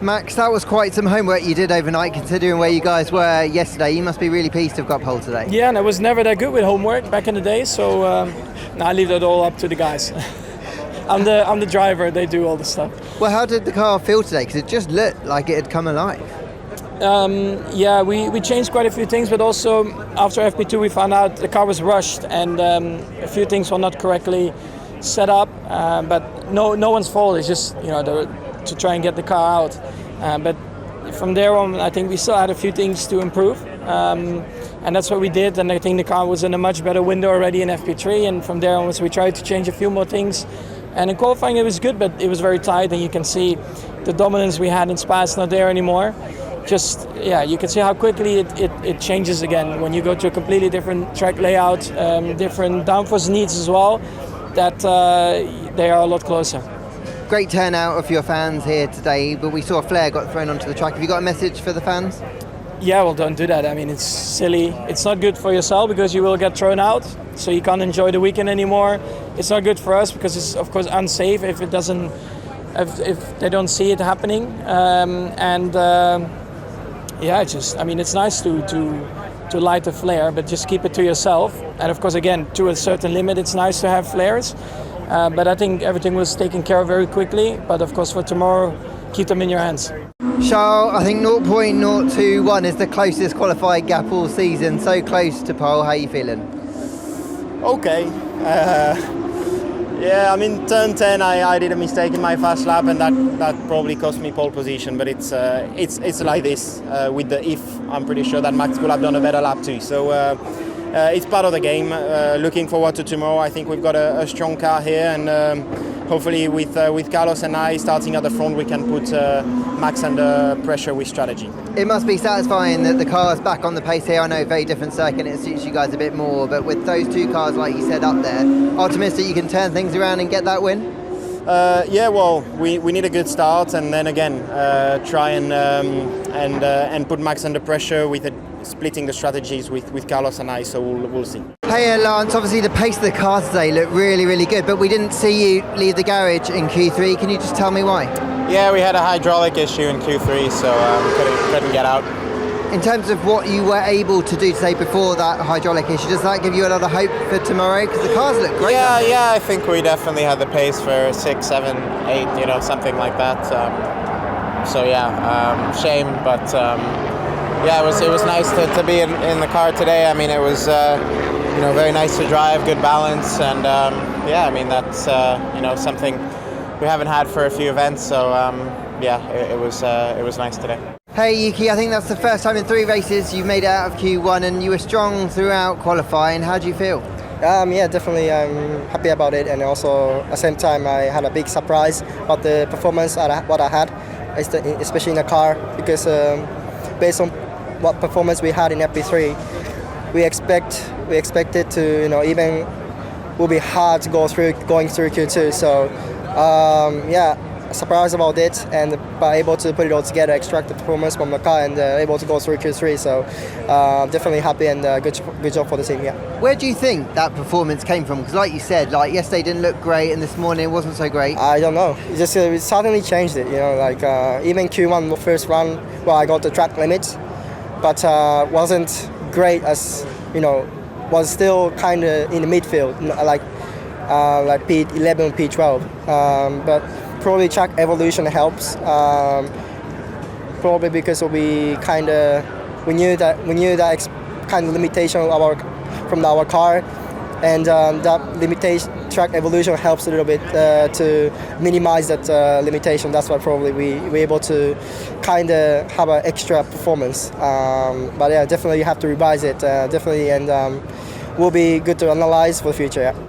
Max, that was quite some homework you did overnight, considering where you guys were yesterday. You must be really pleased to have got pole today. Yeah, and I was never that good with homework back in the day, so I leave that all up to the guys. I'm the driver, they do all the stuff. Well, how did the car feel today? Because it just looked like it had come alive. Yeah, we changed quite a few things, but also after FP2 we found out the car was rushed and a few things were not correctly set up, but no one's fault. It's just to try and get the car out. But from there on, I think we still had a few things to improve, and that's what we did. And I think the car was in a much better window already in FP3, and from there onwards we tried to change a few more things. And in qualifying it was good, but it was very tight, and you can see the dominance we had in Spa is not there anymore. You can see how quickly it changes again when you go to a completely different track layout, different downforce needs as well, that they are a lot closer. Great turnout of your fans here today, but we saw a flare got thrown onto the track. Have you got a message for the fans? Yeah, well, don't do that. I mean, it's silly. It's not good for yourself because you will get thrown out, so you can't enjoy the weekend anymore. It's not good for us because it's, of course, unsafe if they don't see it happening. It's nice to light a flare, but just keep it to yourself. And of course, again, to a certain limit, it's nice to have flares. But I think everything was taken care of very quickly. But of course, for tomorrow, keep them in your hands. Charles, I think 0.021 is the closest qualified gap all season. So close to pole. How are you feeling? Okay. Yeah, I mean, turn 10, I did a mistake in my fast lap, and that probably cost me pole position. But it's like this with the if. I'm pretty sure that Max could have done a better lap too. So it's part of the game. Looking forward to tomorrow. I think we've got a strong car here, and hopefully with Carlos and I starting at the front, we can put Max under pressure with strategy. It must be satisfying that the car's back on the pace here. I know, very different circuit, it suits you guys a bit more, but with those two cars, like you said, up there, optimistic you can turn things around and get that win? Yeah, well, we need a good start, and then again try and put Max under pressure with splitting the strategies with Carlos and I. So we'll see. Hey Lance, obviously the pace of the car today looked really, really good, but we didn't see you leave the garage in Q3. Can you just tell me why? Yeah, we had a hydraulic issue in Q3, so couldn't get out. In terms of what you were able to do today before that hydraulic issue, does that give you a lot of hope for tomorrow? Because the cars look great. Yeah, I think we definitely had the pace for 6, 7, 8, something like that. Shame, but it was nice to be in the car today. I mean, it was very nice to drive, good balance, and that's something we haven't had for a few events. So it was nice today. Hey Yuki, I think that's the first time in 3 races you've made it out of Q1, and you were strong throughout qualifying. How do you feel? Definitely I'm happy about it, and also at the same time I had a big surprise about the performance what I had, especially in the car, because based on what performance we had in FP3, we expected to even will be hard to going through Q2. So surprised about it, and able to put it all together, extract the performance from the car, and able to go through Q3. So definitely happy, and good job for the team. Yeah. Where do you think that performance came from? Because like you said, yesterday didn't look great, and this morning it wasn't so great. I don't know. It just it suddenly changed it. Even Q1 first run, I got the track limits, but wasn't great as was still kind of in the midfield, like P11, P12, but. Probably track evolution helps. Probably because we knew that kind of limitation from our car, and that limitation track evolution helps a little bit to minimize that limitation. That's why probably we were able to kind of have an extra performance. But yeah, definitely you have to revise it definitely, and will be good to analyze for the future. Yeah.